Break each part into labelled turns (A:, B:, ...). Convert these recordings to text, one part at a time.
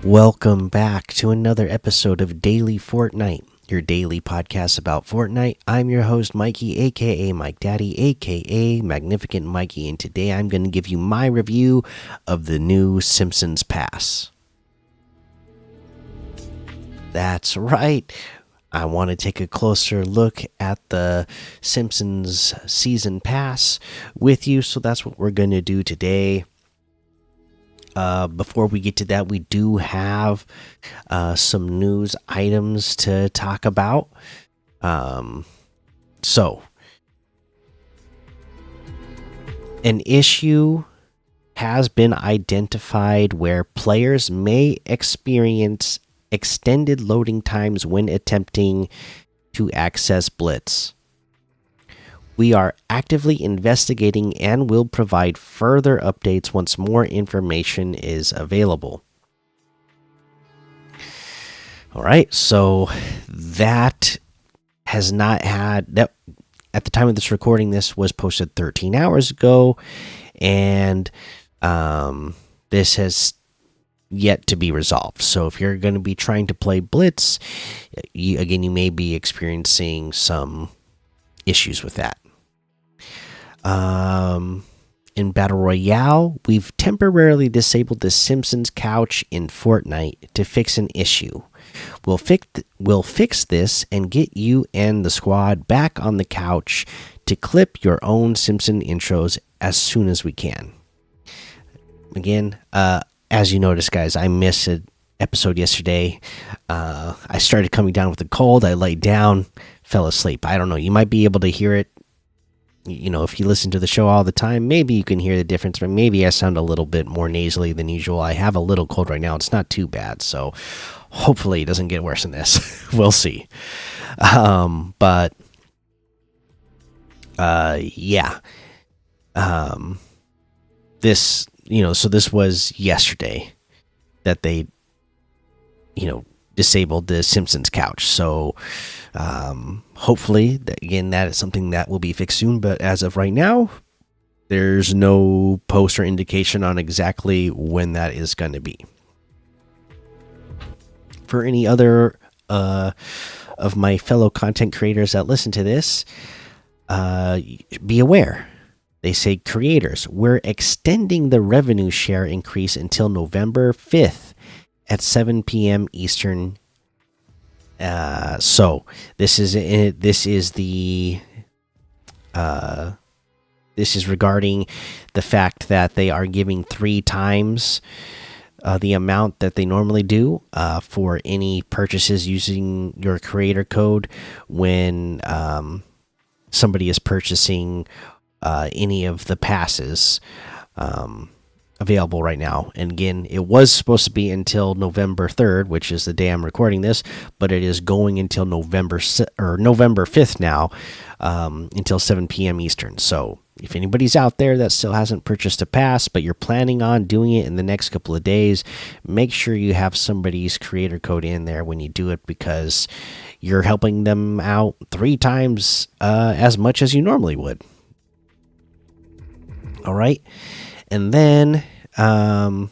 A: Welcome back to another episode of Daily Fortnite, your daily podcast about Fortnite. I'm your host, Mikey, aka Mike Daddy, aka Magnificent Mikey, and today I'm going to give you my review of the new Simpsons Pass. That's right. I want to take a closer look at the Simpsons Season Pass with you, so that's what we're going to do today. Before we get to that, we do have some news items to talk about. So, an issue has been identified where players may experience extended loading times when attempting to access Blitz. We are actively investigating and will provide further updates once more information is available. All right, so that has not had that at the time of this recording. This was posted 13 hours ago, and this has yet to be resolved. So if you're going to be trying to play Blitz, you may be experiencing some issues with that. In Battle Royale, we've temporarily disabled the Simpsons couch in Fortnite to fix an issue. We'll fix this and get you and the squad back on the couch to clip your own Simpson intros as soon as we can. Again, as you noticed, guys, I missed an episode yesterday. I started coming down with a cold. I laid down, fell asleep. I don't know. You might be able to hear it. You know, if you listen to the show all the time, maybe you can hear the difference, but maybe I sound a little bit more nasally than usual. I have a little cold right now. It's not too bad, so hopefully it doesn't get worse than this. We'll see. But yeah. This, so this was yesterday that they, disabled the Simpsons couch. So hopefully, that is something that will be fixed soon. But as of right now, there's no post or indication on exactly when that is going to be. For any other of my fellow content creators that listen to this, be aware. They say, creators, we're extending the revenue share increase until November 5th at 7 p.m. Eastern. So this is regarding the fact that they are giving 3 times the amount that they normally do for any purchases using your creator code when somebody is purchasing any of the passes available right now. And again, it was supposed to be until November 3rd, which is the day I'm recording this, but it is going until November 5th now, until 7 p.m. Eastern. So if anybody's out there that still hasn't purchased a pass, but you're planning on doing it in the next couple of days, make sure you have somebody's creator code in there when you do it, because you're helping them out 3 times as much as you normally would. All right. And then, and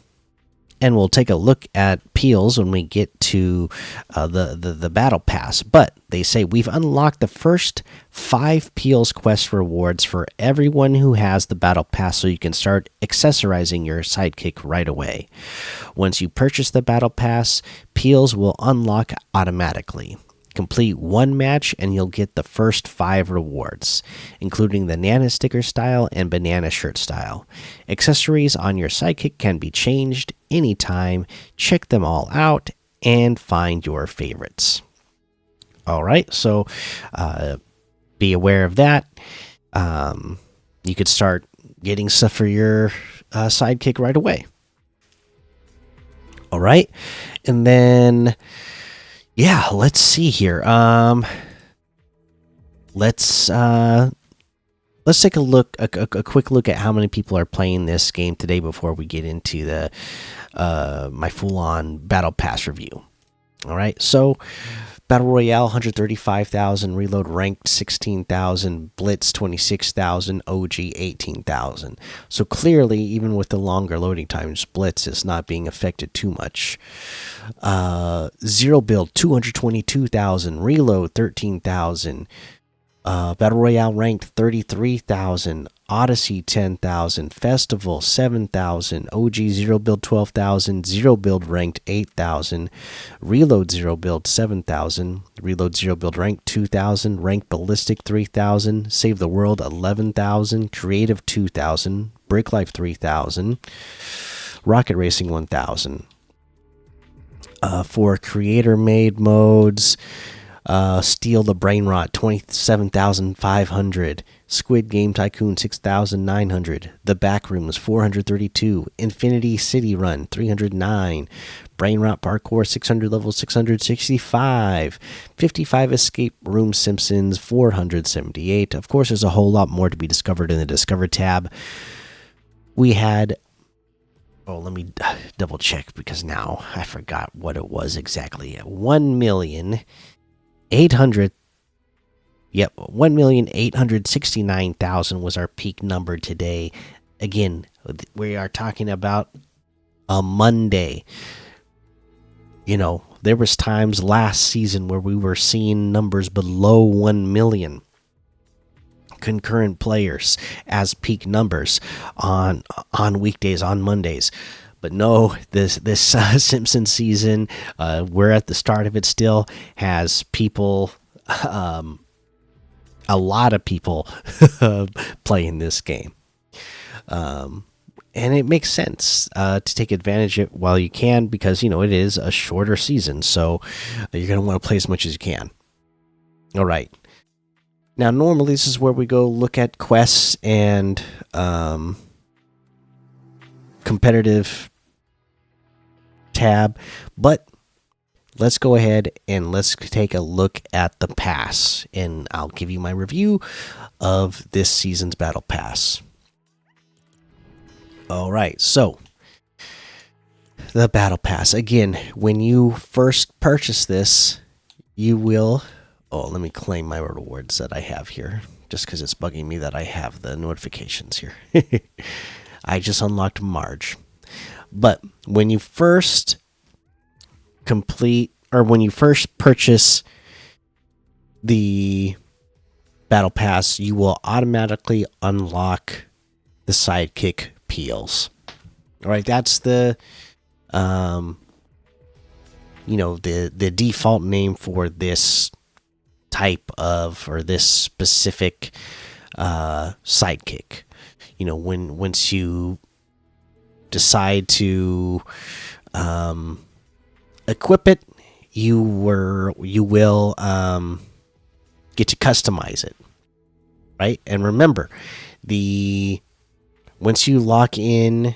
A: we'll take a look at Peels when we get to the Battle Pass. But they say we've unlocked the first 5 Peels quest rewards for everyone who has the Battle Pass, so you can start accessorizing your sidekick right away. Once you purchase the Battle Pass, Peels will unlock automatically. Complete 1 match and you'll get the first 5 rewards, including the Nana sticker style and banana shirt style. Accessories on your sidekick can be changed anytime. Check them all out and find your favorites. All right, so be aware of that. You could start getting stuff for your sidekick right away. All right, and then, yeah, let's see here. Let's take a look, a quick look at how many people are playing this game today before we get into the my full-on Battle Pass review. All right, so Battle Royale 135,000, Reload Ranked 16,000, Blitz 26,000, OG 18,000. So clearly, even with the longer loading times, Blitz is not being affected too much. Zero Build 222,000, Reload 13,000. Battle Royale ranked 33,000, Odyssey 10,000, Festival 7,000, OG Zero Build 12,000, Zero Build ranked 8,000, Reload Zero Build 7,000, Reload Zero Build ranked 2,000, Ranked Ballistic 3,000, Save the World 11,000, Creative 2,000, Brick Life 3,000, Rocket Racing 1,000. For creator made modes, Steal the Brain Rot 27,500, Squid Game Tycoon 6,900, The Backrooms 432, Infinity City Run 309, Brain Rot Parkour 600 level 665, 55 Escape Room Simpsons 478. Of course, there's a whole lot more to be discovered in the Discover tab. We had, oh, let me double check because now I forgot what it was exactly. 1,800,000. Yep, 1,869,000 was our peak number today. Again, we are talking about a Monday. You know, there was times last season where we were seeing numbers below 1 million concurrent players as peak numbers on weekdays, on Mondays. But no, this Simpsons season, we're at the start of it still, has people, a lot of people playing this game. And it makes sense to take advantage of it while you can, because, you know, it is a shorter season. So you're going to want to play as much as you can. All right. Now, normally this is where we go look at quests and competitive tab, but let's go ahead and let's take a look at the pass, and I'll give you my review of this season's battle pass. All right, so the battle pass, again, when you first purchase this, you will, oh, let me claim my rewards that I have here, just because it's bugging me that I have the notifications here. I just unlocked Marge. But when you first complete, or when you first purchase the battle pass, you will automatically unlock the sidekick peels. All right, that's the you know, the default name for this type of, or this specific sidekick. You know, once you decide to equip it, you will get to customize it, right? And remember, once you lock in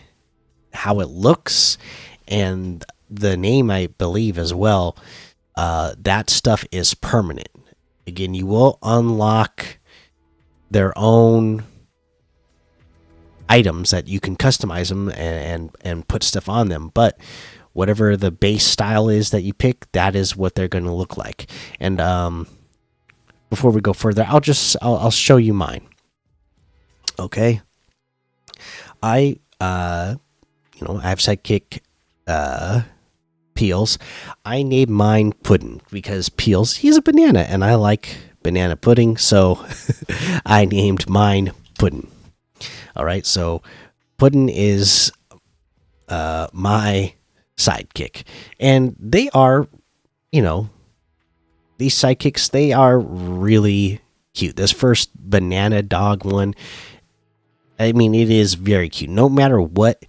A: how it looks and the name, I believe, as well, that stuff is permanent. Again, you will unlock their own items that you can customize them and put stuff on them, but whatever the base style is that you pick, that is what they're going to look like. And before we go further, I'll show you mine. Okay, I have sidekick Peels. I named mine Puddin' because Peels, he's a banana and I like banana pudding, so I named mine Puddin'. All right, so Puddin' is my sidekick, and they are, you know, these sidekicks, they are really cute. This first banana dog one, I mean, it is very cute. No matter what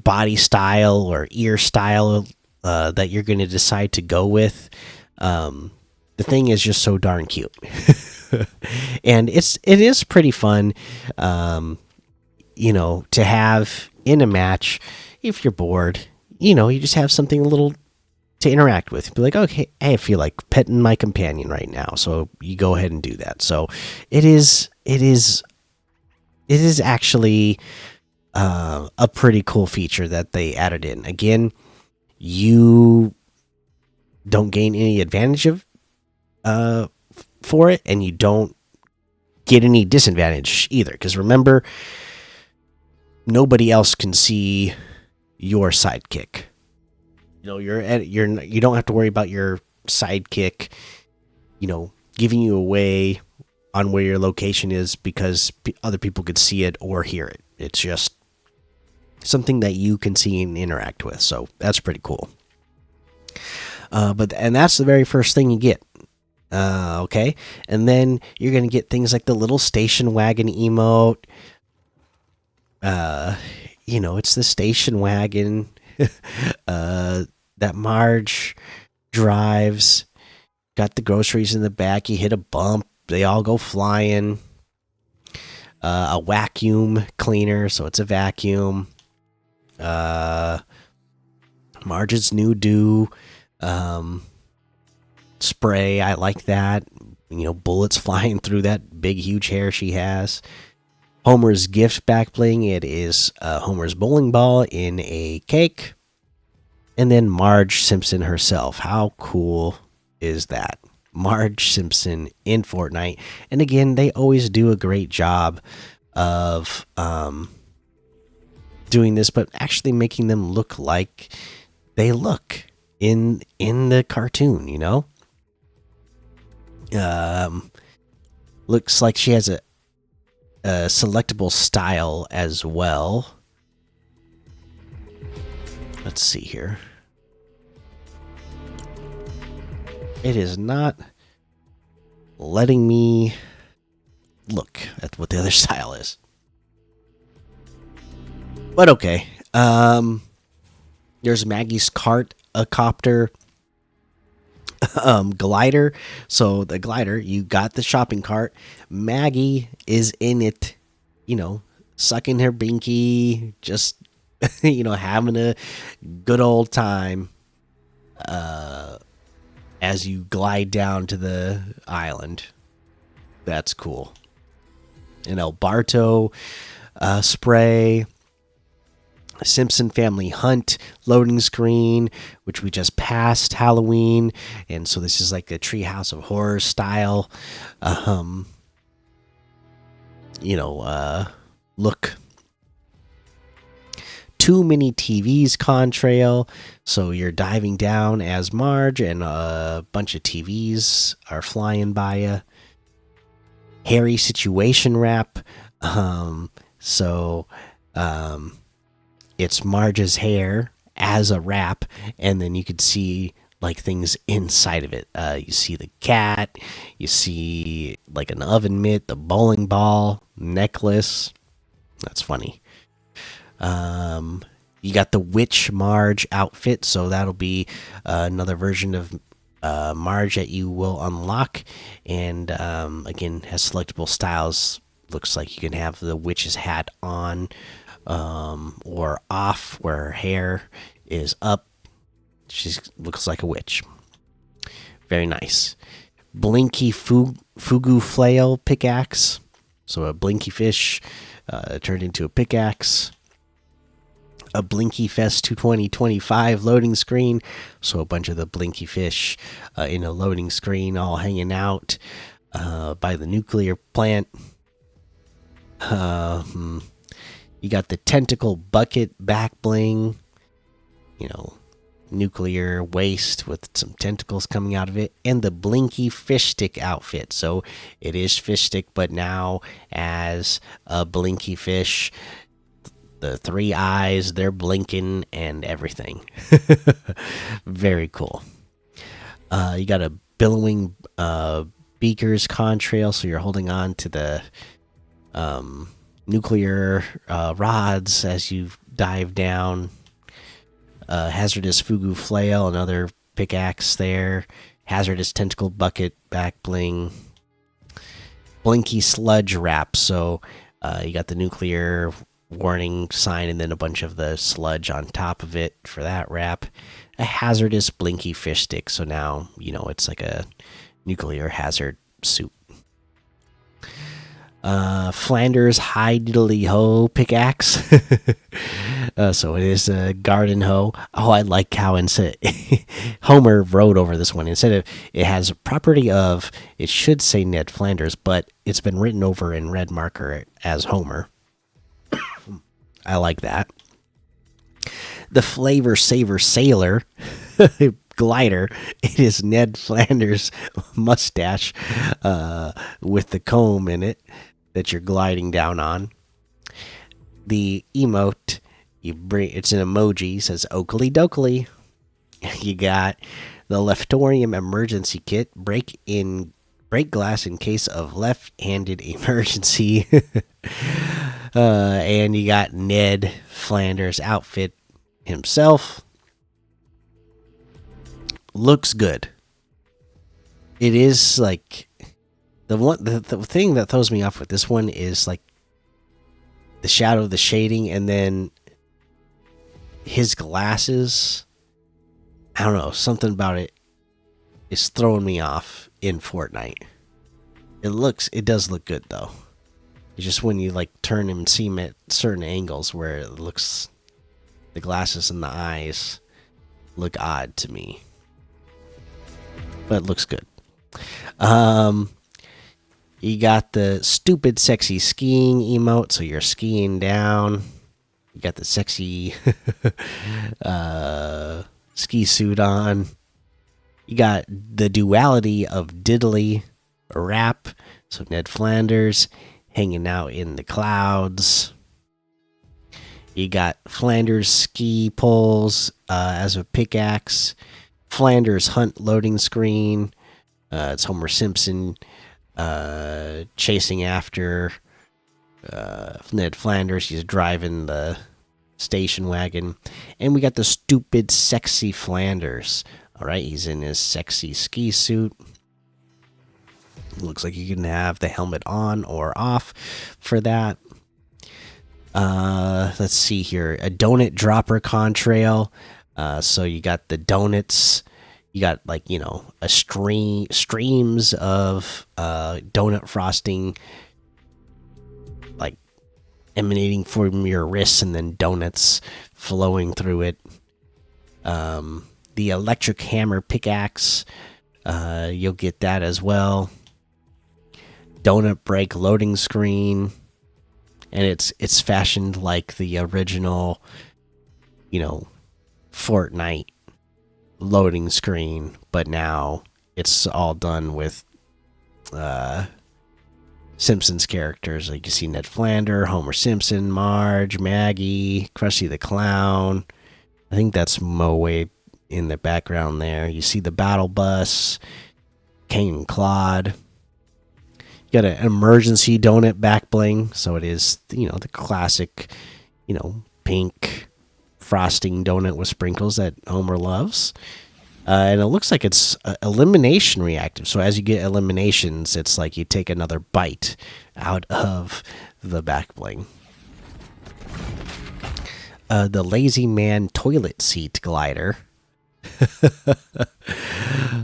A: body style or ear style that you're going to decide to go with, the thing is just so darn cute. And it is pretty fun, to have in a match. If you're bored, you just have something a little to interact with. Be like, okay, hey, I feel like petting my companion right now, so you go ahead and do that. So it is actually a pretty cool feature that they added in. Again, you don't gain any advantage of for it, and you don't get any disadvantage either. Because remember, nobody else can see your sidekick. You don't have to worry about your sidekick, giving you away on where your location is because other people could see it or hear it. It's just something that you can see and interact with. So that's pretty cool. And that's the very first thing you get. Okay, and then you're gonna get things like the little station wagon emote. It's the station wagon that Marge drives. Got the groceries in the back. You hit a bump, they all go flying. A vacuum cleaner, so it's a vacuum. Marge's new do spray. I like that. Bullets flying through that big, huge hair she has. Homer's gift back bling. It is Homer's bowling ball in a cake. And then Marge Simpson herself. How cool is that? Marge Simpson in Fortnite. And again, they always do a great job of doing this, but actually making them look like they look in the cartoon. Looks like she has a selectable style as well. Let's see here. It is not letting me look at what the other style is. But okay. There's Maggie's cart, a copter, glider. So the glider, you got the shopping cart. Maggie is in it, sucking her binky, just having a good old time. As you glide down to the island. That's cool. An El Barto spray. Simpson Family Hunt loading screen, which we just passed Halloween. And so this is like a Treehouse of Horror style, look. Too Many TVs contrail. So you're diving down as Marge, and a bunch of TVs are flying by you. Hairy situation wrap. It's Marge's hair as a wrap, and then you could see like things inside of it. You see the cat, you see like an oven mitt, the bowling ball, necklace. That's funny. You got the Witch Marge outfit, so that'll be another version of Marge that you will unlock, and again has selectable styles. Looks like you can have the witch's hat on or off, where her hair is up. She looks like a witch. Very nice. Blinky Fugu flail pickaxe, so a blinky fish turned into a pickaxe. A Blinky Fest 2025 loading screen, so a bunch of the Blinky fish in a loading screen, all hanging out by the nuclear plant. You got the tentacle bucket back bling, nuclear waste with some tentacles coming out of it, and the Blinky fish stick outfit. So it is fish stick, but now as a Blinky fish. The 3 eyes, they're blinking and everything. Very cool. You got a billowing beakers contrail, so you're holding on to the nuclear rods as you dive down. Hazardous fugu flail, another pickaxe there. Hazardous tentacle bucket back bling. Blinky sludge wrap, so you got the nuclear warning sign and then a bunch of the sludge on top of it for that wrap. A hazardous blinky fish stick, so now it's like a nuclear hazard suit. Flanders high diddly ho pickaxe. So it is a garden hoe. Oh, I like how instead Homer wrote over this one. Instead of it has a property of, it should say Ned Flanders, but it's been written over in red marker as Homer. I like that. The Flavor Saver Sailor glider. It is Ned Flanders' mustache with the comb in it that you're gliding down on. The emote, it's an emoji, says Oakley Dokley. You got the Leftorium emergency kit, break glass in case of left-handed emergency. And you got Ned Flanders outfit himself. Looks good. It is like the thing that throws me off with this one is like the shadow, the shading, and then his glasses. I don't know, something about it is throwing me off in Fortnite. It does look good though. It's just when you like turn him and see him at certain angles where it looks, the glasses and the eyes look odd to me. But it looks good. You got the stupid sexy skiing emote, so you're skiing down. You got the sexy ski suit on. You got the duality of Dailiy rap, so Ned Flanders hanging out in the clouds. You got Flanders ski poles as a pickaxe. Flanders hunt loading screen. It's Homer Simpson chasing after Ned Flanders. He's driving the station wagon. And we got the stupid sexy Flanders. All right, he's in his sexy ski suit. Looks like you can have the helmet on or off for that. Let's see here. A donut dropper contrail. So you got the donuts. You got like, you know, a streams of donut frosting like emanating from your wrists and then donuts flowing through it. The electric hammer pickaxe. You'll get that as well. Donut break loading screen. And it's fashioned like the original, you know, Fortnite loading screen, but now it's all done with Simpsons characters. Like you see Ned Flanders, Homer Simpson, Marge, Maggie, Krusty the Clown. I think that's Moe in the background there. You see the battle bus, Kane and Claude. You got an emergency donut back bling, so it is, you know, the classic, you know, pink frosting donut with sprinkles that Homer loves. And it looks like it's elimination reactive. So as you get eliminations, it's like you take another bite out of the back bling. The Lazy Man toilet seat glider.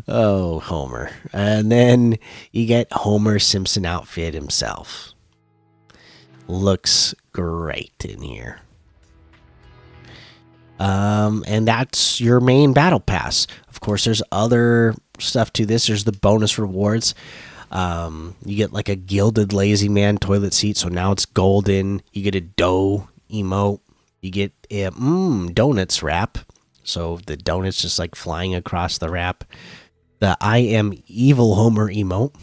A: Oh, Homer. And then you get Homer Simpson outfit himself. Looks great in here. And that's your main battle pass. Of course, there's other stuff to this. There's the bonus rewards. You get like a gilded Lazy Man toilet seat, so now it's golden. You get a dough emote. You get a donuts wrap, so the donuts just like flying across the wrap. The I am evil Homer emote.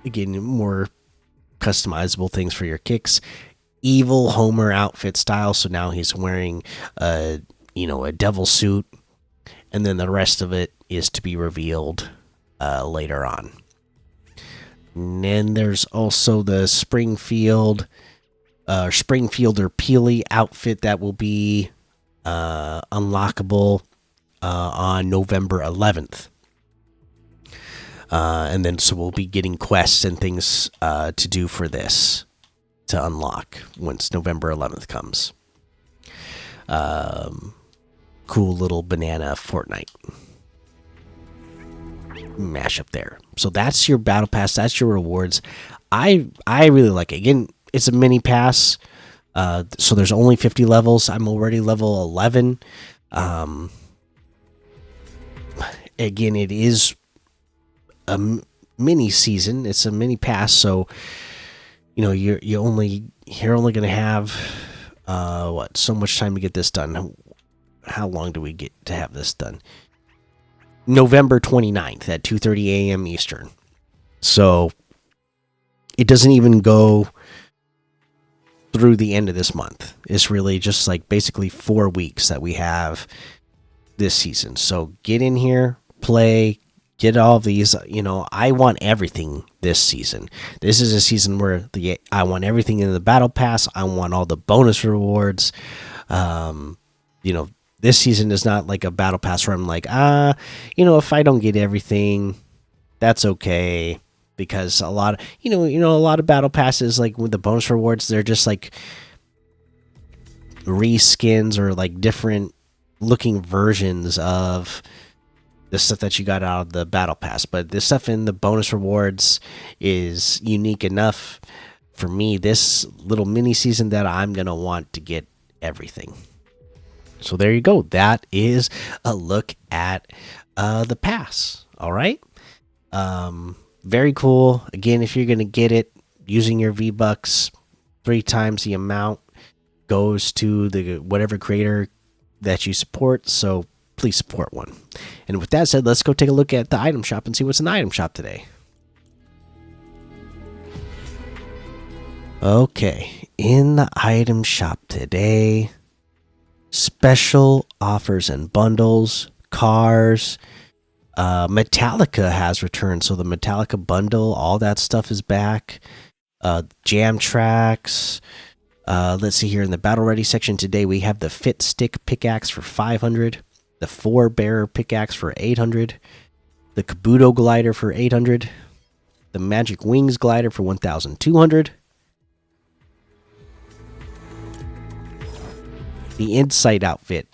A: Again, more customizable things for your kicks. Evil Homer outfit style, so now he's wearing a devil suit, and then the rest of it is to be revealed later on. And then there's also the Springfielder Peely outfit that will be unlockable on November 11th. And then so we'll be getting quests and things to do for this to unlock once November 11th comes. Cool little banana Fortnite mashup there. So that's your battle pass. That's your rewards. I really like it. Again, it's a mini pass. So there's only 50 levels. I'm already level 11. Um, Again, it is a mini season. It's a mini pass, so you're only gonna have so much time to get this done. How long do we get to have this done? November 29th at 2:30 a.m. Eastern. So it doesn't even go through the end of this month. It's really just like basically 4 weeks that we have this season. So get in here, play, get all of these. I want everything this season. This is a season where I want everything in the battle pass. I want all the bonus rewards. Um, this season is not like a battle pass where I'm like, if I don't get everything, that's okay. Because a lot of a lot of battle passes, like with the bonus rewards, they're just like reskins or like different looking versions of the stuff that you got out of the battle pass. But this stuff in the bonus rewards is unique enough for me this little mini season that I'm gonna want to get everything. So there you go. That is a look at the pass. All right. Very cool. Again, if you're gonna get it using your V-Bucks, 3 times the amount goes to the whatever creator that you support. So please support one. And with that said, let's go take a look at the item shop and see what's in the item shop today. Okay, in the item shop today, special offers and bundles, cars. Metallica has returned, so the Metallica bundle, all that stuff is back. Jam tracks. Let's see here in the battle ready section today, we have the Fit Stick pickaxe for 500, the 4-bearer pickaxe for 800, the Kabuto glider for 800, the Magic Wings glider for 1,200, the Insight outfit.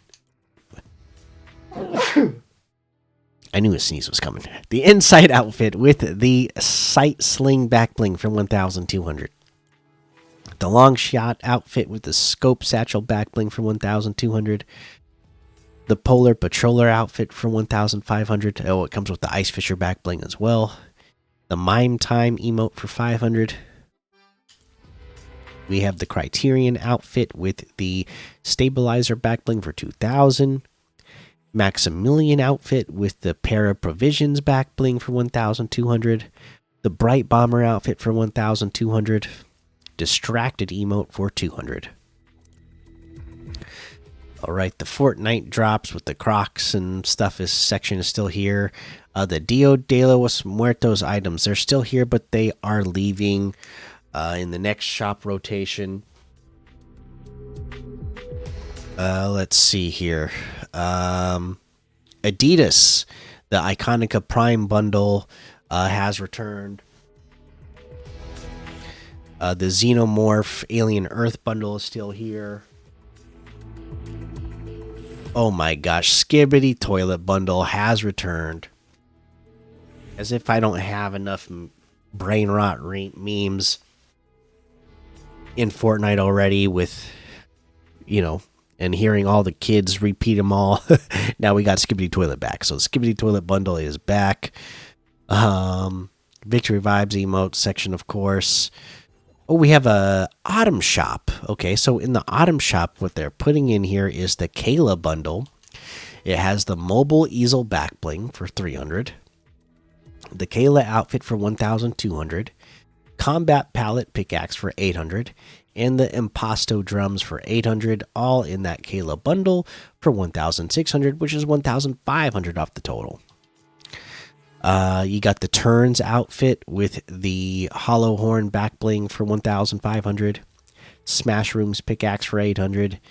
A: I knew a sneeze was coming. The Insight outfit with the Sight Sling backbling for 1,200. The Long Shot outfit with the Scope Satchel backbling for 1,200. The Polar Patroller outfit for 1,500. Oh, it comes with the Ice Fisher backbling as well. The Mime Time emote for 500. We have the Criterion outfit with the Stabilizer backbling for 2,000. Maximilian outfit with the Para Provisions backbling for 1,200. The Bright Bomber outfit for 1,200. Distracted emote for 200. All right, the Fortnite drops with the Crocs and stuff section is still here. The Dio de los Muertos items, they're still here, but they are leaving in the next shop rotation. Let's see here. Adidas, the Iconica Prime bundle has returned. The Xenomorph Alien Earth bundle is still here. Oh my gosh, Skibbity Toilet bundle has returned. As if I don't have enough brain rot memes in Fortnite already with, and hearing all the kids repeat them all. Now we got Skibbity Toilet back. So the Skibbity Toilet bundle is back. Victory Vibes emote section, of course. Oh, we have a Autumn shop. Okay, so in the Autumn shop, what they're putting in here is the Kayla bundle. It has the Mobile Easel back bling for 300. The Kayla outfit for 1,200. Combat Palette pickaxe for 800. And the Impasto drums for 800. All in that Kayla bundle for 1,600, which is 1,500 off the total. You got the Turns outfit with the Hollow Horn back bling for 1,500. Smash Rooms pickaxe for 800.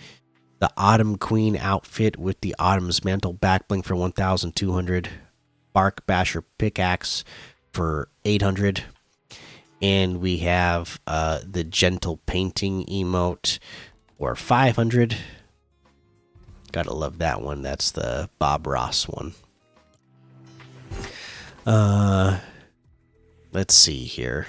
A: The Autumn Queen outfit with the Autumn's Mantle back bling for 1,200. Bark Basher pickaxe for 800. And we have the Gentle Painting emote for 500. Gotta love that one. That's the Bob Ross one. Let's see here.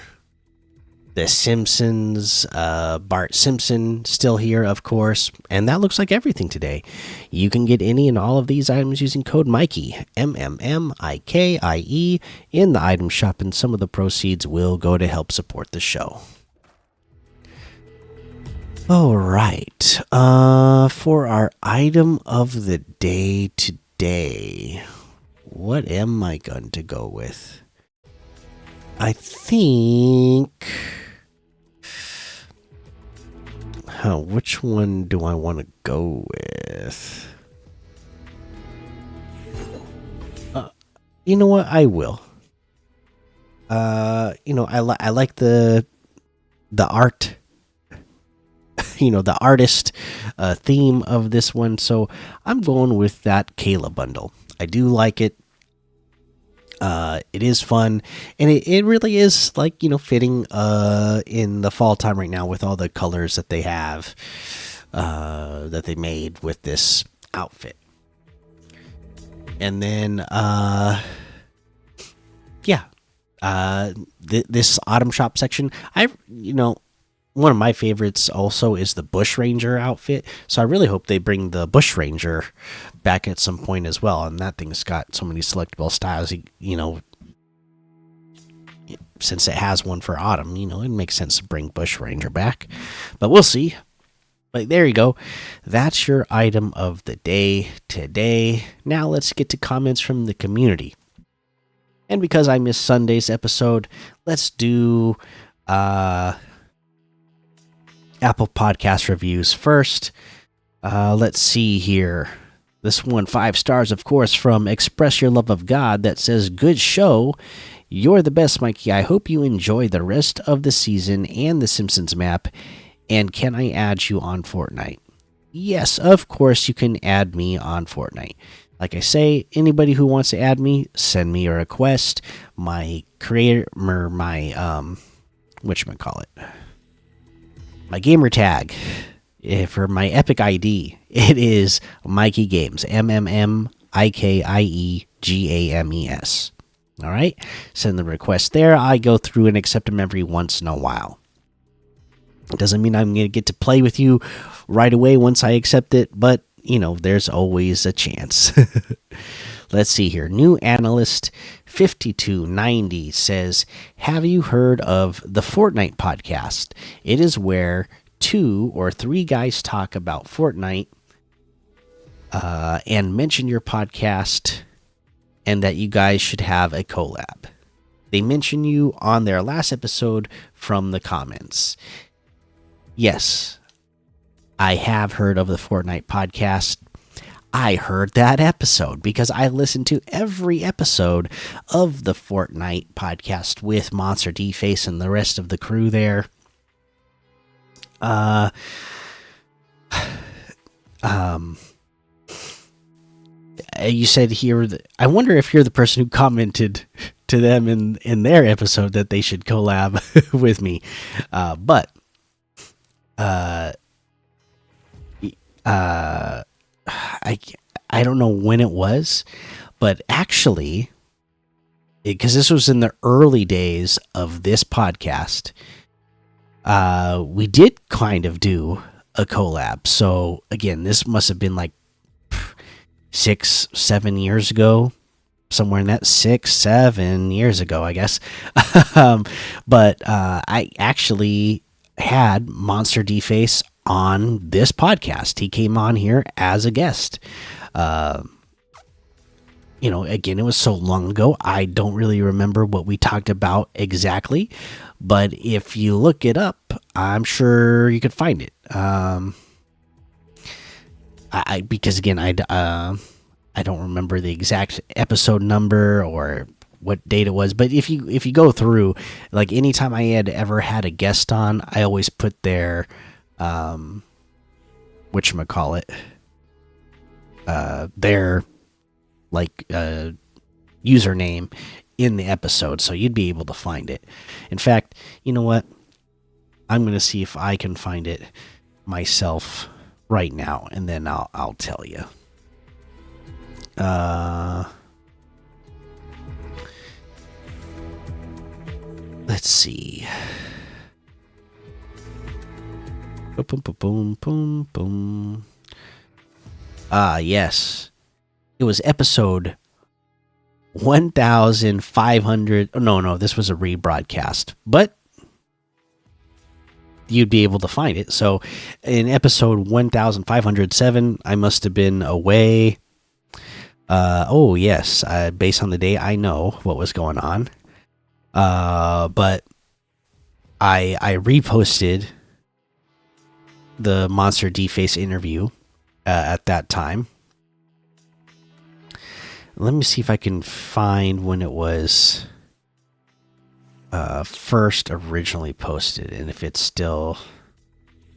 A: The Simpsons, Bart Simpson still here, of course. And that looks like everything today. You can get any and all of these items using code Mikey, MMMIKIE, in the item shop, and some of the proceeds will go to help support the show. All right. For our item of the day today, what am I going to go with? I think. Which one do I want to go with? You know what? I will. I like the art. The artist theme of this one, so I'm going with that Kayla bundle. I do like it. It is fun, and it really is like fitting in the fall time right now with all the colors that they have that they made with this outfit. And then this autumn shop section, one of my favorites also is the Bush Ranger outfit. So I really hope they bring the Bush Ranger back at some point as well. And that thing's got so many selectable styles, since it has one for autumn, it makes sense to bring Bush Ranger back. But we'll see. But there you go. That's your item of the day today. Now let's get to comments from the community. And because I missed Sunday's episode, let's do Apple Podcast reviews first. Let's see here. This one, 5 stars, of course, from Express Your Love of God, that says, "Good show. You're the best, Mikey. I hope you enjoy the rest of the season and the Simpsons map. And can I add you on Fortnite?" Yes, of course you can add me on Fortnite. Like I say, anybody who wants to add me, send me a request. My creator, my my gamer tag for my Epic ID, it is Mikey Games, MMMIKIEGAMES. All right, send the request there. I go through and accept them every once in a while. It doesn't mean I'm going to get to play with you right away once I accept it, but there's always a chance. Let's see here. New Analyst 5290 says, "Have you heard of the Fortnite podcast? It is where 2 or 3 guys talk about Fortnite and mention your podcast and that you guys should have a collab. They mention you on their last episode from the comments." Yes, I have heard of the Fortnite podcast. I heard that episode because I listened to every episode of the Fortnite podcast with Monster D-Face and the rest of the crew there. You said here, I wonder if you're the person who commented to them in their episode that they should collab with me. I don't know when it was, but actually, because this was in the early days of this podcast, we did kind of do a collab. So again, this must have been like 6-7 years ago, somewhere in that 6-7 years ago, I guess. But I actually had Monster D-Face on this podcast. He came on here as a guest. Again, it was so long ago, I don't really remember what we talked about exactly, but if you look it up, I'm sure you could find it. Because again, I don't remember the exact episode number or what date it was, but if you go through, like anytime I had ever had a guest on, I always put their their username in the episode, so you'd be able to find it. In fact, you know what? I'm going to see if I can find it myself right now, and then I'll tell you. Let's see. Boom, boom, boom, boom, boom, boom. Ah, yes. It was episode 1,500. Oh, no, this was a rebroadcast, but you'd be able to find it. So in episode 1,507, I must have been away. Oh, yes. Based on the day, I know what was going on. But I reposted the Monster D-Face interview at that time. Let me see if I can find when it was first originally posted, and if it's still,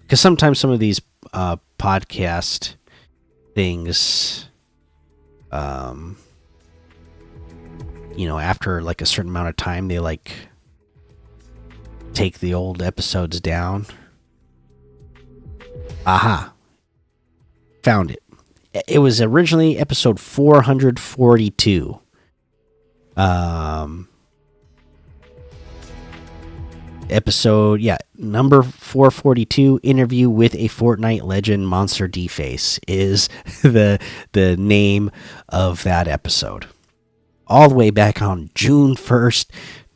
A: because sometimes some of these podcast things, after like a certain amount of time, they like take the old episodes down. Aha, found it. It was originally episode 442. Episode, number 442, interview with a Fortnite legend. Monster D-Face is the name of that episode. All the way back on June 1st,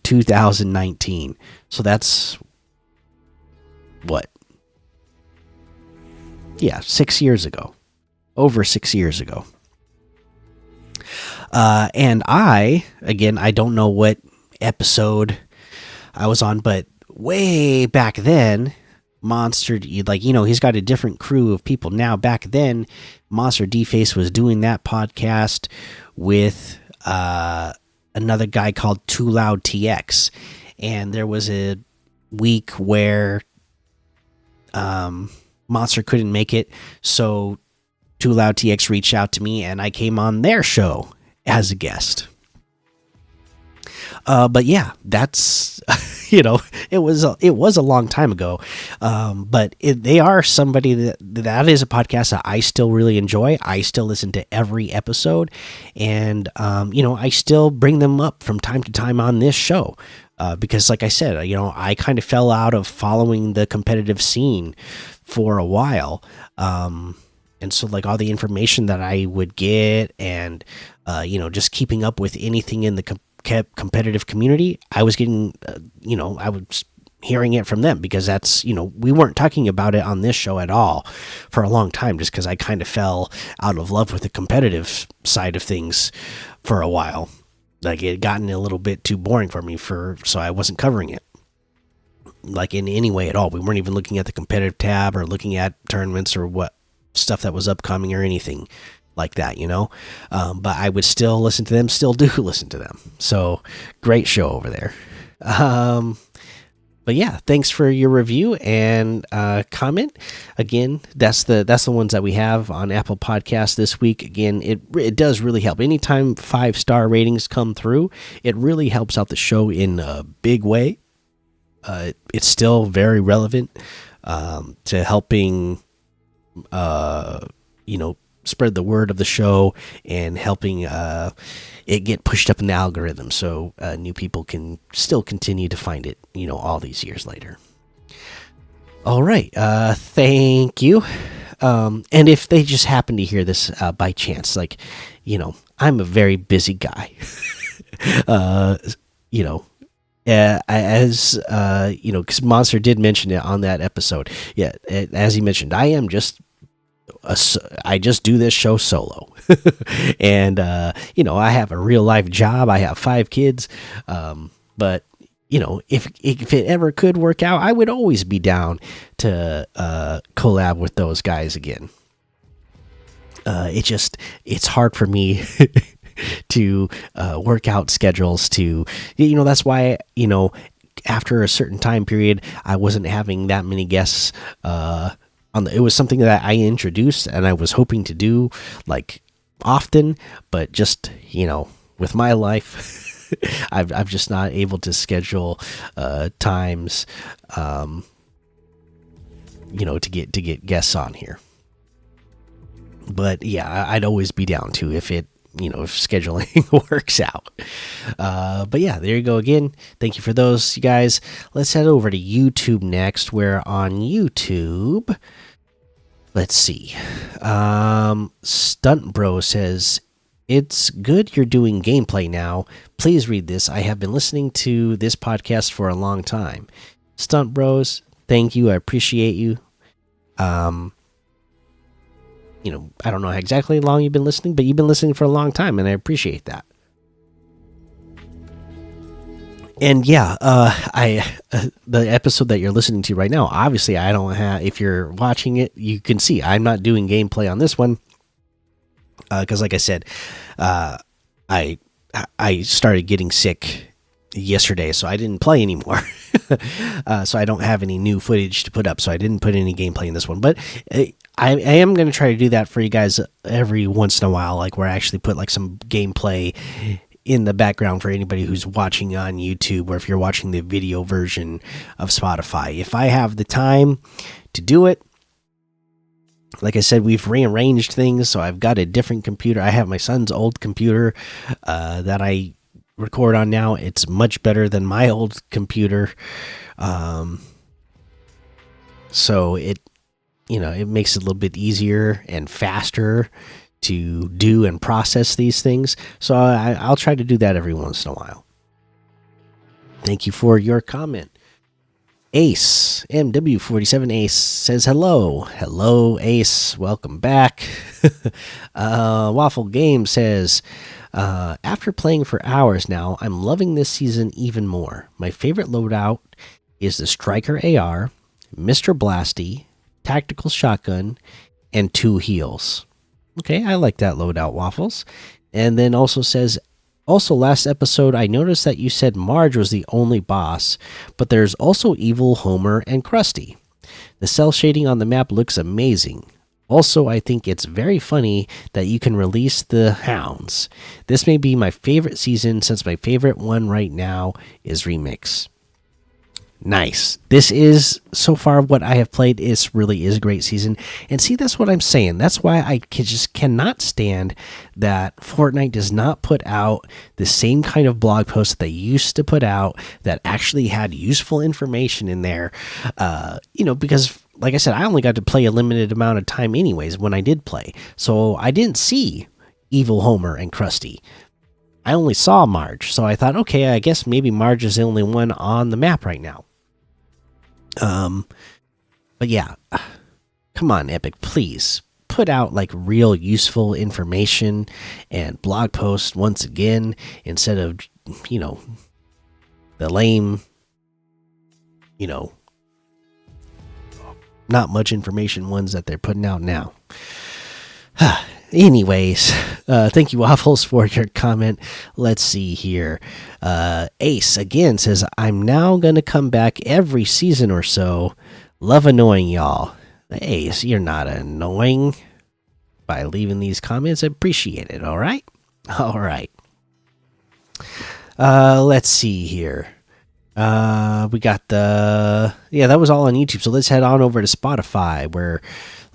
A: 2019. So that's what? Yeah, 6 years ago. Over 6 years ago. And I don't know what episode I was on, but way back then, Monster, he's got a different crew of people now. Back then, Monster D-Face was doing that podcast with another guy called Too Loud TX. And there was a week where Monster couldn't make it, so Too Loud TX reached out to me, and I came on their show as a guest. But yeah, that's it was a long time ago. But they are somebody that is a podcast that I still really enjoy. I still listen to every episode, and I still bring them up from time to time on this show. Because like I said, I kind of fell out of following the competitive scene for a while. And so like all the information that I would get and, just keeping up with anything in the competitive community, I was getting, I was hearing it from them, because that's, we weren't talking about it on this show at all for a long time, just because I kind of fell out of love with the competitive side of things for a while. Like, it had gotten a little bit too boring for me, so I wasn't covering it like in any way at all. We weren't even looking at the competitive tab or looking at tournaments or what stuff that was upcoming or anything like that, but I would still listen to them, still do listen to them. So great show over there. But yeah, thanks for your review and comment. Again, that's the ones that we have on Apple Podcasts this week. Again, it does really help. Anytime 5-star ratings come through, it really helps out the show in a big way. It's still very relevant to helping spread the word of the show and helping it get pushed up in the algorithm, so new people can still continue to find it, all these years later. All right, thank you. And if they just happen to hear this by chance, I'm a very busy guy. Because Monster did mention it on that episode. Yeah, as he mentioned, I just do this show solo. And I have a real life job. I have 5 kids. But if it ever could work out, I would always be down to collab with those guys again. It's hard for me to work out schedules to, that's why, after a certain time period, I wasn't having that many guests it was something that I introduced and I was hoping to do like often, but just, with my life, I've just not able to schedule times, to get guests on here. But yeah, I'd always be down to, if it if scheduling works out. But yeah, there you go again. Thank you for those, you guys. Let's head over to YouTube next. Where on YouTube, let's see. Stunt Bro says, "It's good you're doing gameplay now. Please read this. I have been listening to this podcast for a long time." Stunt Bros, thank you. I appreciate you. I don't know exactly how long you've been listening, but you've been listening for a long time, and I appreciate that. And yeah, the episode that you're listening to right now, obviously, I don't have. If you're watching it, you can see I'm not doing gameplay on this one because, like I said, I started getting sick yesterday, so I didn't play anymore. So I don't have any new footage to put up, so I didn't put any gameplay in this one. But I am going to try to do that for you guys every once in a while, like where I actually put like some gameplay in the background for anybody who's watching on YouTube, or if you're watching the video version of Spotify. If I have the time to do it, like I said, we've rearranged things, so I've got a different computer. I have my son's old computer that I record on now. It's much better than my old computer, so it makes it a little bit easier and faster to do and process these things. So I'll try to do that every once in a while. Thank you for your comment. Ace MW47 Ace says hello Ace, welcome back. Waffle Game says, after playing for hours now, I'm loving this season even more. My favorite loadout is the Striker AR, Mr. Blasty, Tactical Shotgun, and 2 heals. Okay, I like that loadout, Waffles. And then also says, also last episode I noticed that you said Marge was the only boss, but there's also Evil, Homer, and Krusty. The cell shading on the map looks amazing. Also, I think it's very funny that you can release the hounds. This may be my favorite season, since my favorite one right now is Remix. Nice. This is, so far what I have played, really is a great season. And see, that's what I'm saying. That's why I just cannot stand that Fortnite does not put out the same kind of blog posts that they used to put out that actually had useful information in there. Because like I said, I only got to play a limited amount of time anyways when I did play. So I didn't see Evil, Homer, and Krusty. I only saw Marge. So I thought, okay, I guess maybe Marge is the only one on the map right now. But yeah, come on, Epic, please put out like real useful information and blog posts once again, instead of, the lame, not much information ones that they're putting out now. Anyways, thank you, Waffles, for your comment. Let's see here. Ace again says, I'm now going to come back every season or so. Love annoying y'all. Ace, you're not annoying by leaving these comments. I appreciate it. All right. All right. Let's see here. We got that was all on YouTube. So let's head on over to Spotify, where,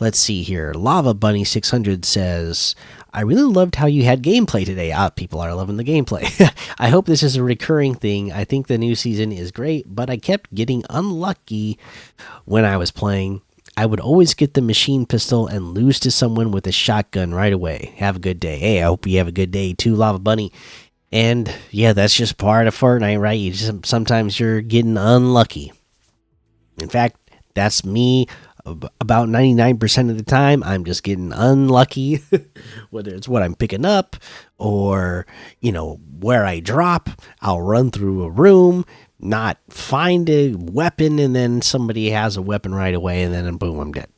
A: let's see here. Lava Bunny 600 says, I really loved how you had gameplay today. People are loving the gameplay. I hope this is a recurring thing. I think the new season is great, but I kept getting unlucky when I was playing. I would always get the machine pistol and lose to someone with a shotgun right away. Have a good day. Hey, I hope you have a good day too, Lava Bunny. And yeah, that's just part of Fortnite, right? Sometimes you're getting unlucky. In fact, that's me. About 99% of the time, I'm just getting unlucky, whether it's what I'm picking up or, where I drop. I'll run through a room, not find a weapon, and then somebody has a weapon right away, and then boom, I'm dead.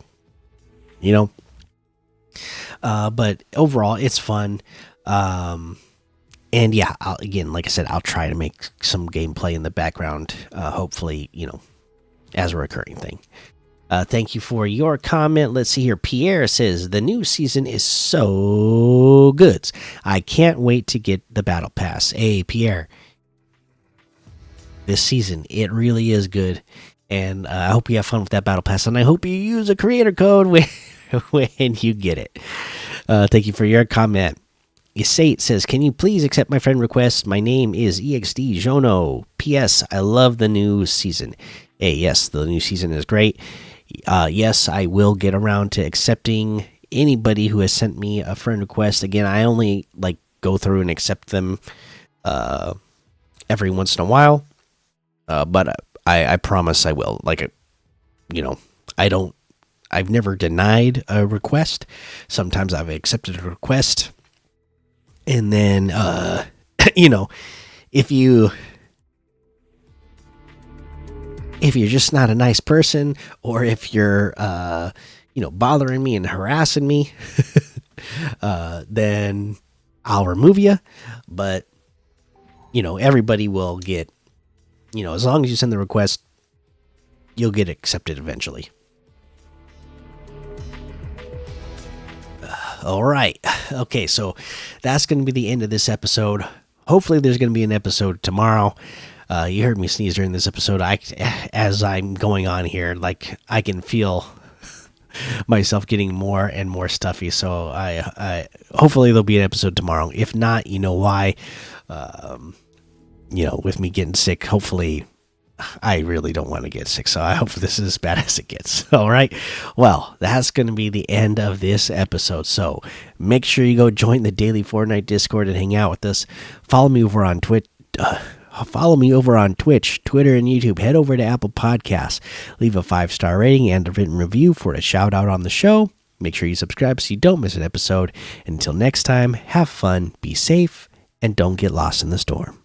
A: But overall, it's fun. And yeah, like I said, I'll try to make some gameplay in the background, hopefully, as a recurring thing. Thank you for your comment. Let's see here. Pierre says, the new season is so good. I can't wait to get the battle pass. Hey, Pierre, this season, it really is good. And I hope you have fun with that battle pass. And I hope you use a creator code when you get it. Thank you for your comment. Isate says, "Can you please accept my friend request? My name is EXD Jono. P.S. I love the new season." Hey, yes, the new season is great. Yes, I will get around to accepting anybody who has sent me a friend request. Again, I only like go through and accept them every once in a while, but I promise I will. Like, you know, I don't. I've never denied a request. Sometimes I've accepted a request, and then you know, if you're just not a nice person, or if you're bothering me and harassing me, then I'll remove you. But everybody will get, as long as you send the request, you'll get accepted eventually. All right. Okay, so that's going to be the end of this episode. Hopefully there's going to be an episode tomorrow. You heard me sneeze during this episode. As I'm going on here, like, I can feel myself getting more and more stuffy. So I hopefully there'll be an episode tomorrow. If not, you know why. With me getting sick, hopefully I really don't want to get sick. So I hope this is as bad as it gets. All right. Well, that's going to be the end of this episode. So make sure you go join the Daily Fortnite Discord and hang out with us. Follow me over on Twitch. Follow me over on Twitch, Twitter, and YouTube. Head over to Apple Podcasts. Leave a 5-star rating and a written review for a shout out on the show. Make sure you subscribe so you don't miss an episode. Until next time, have fun, be safe, and don't get lost in the storm.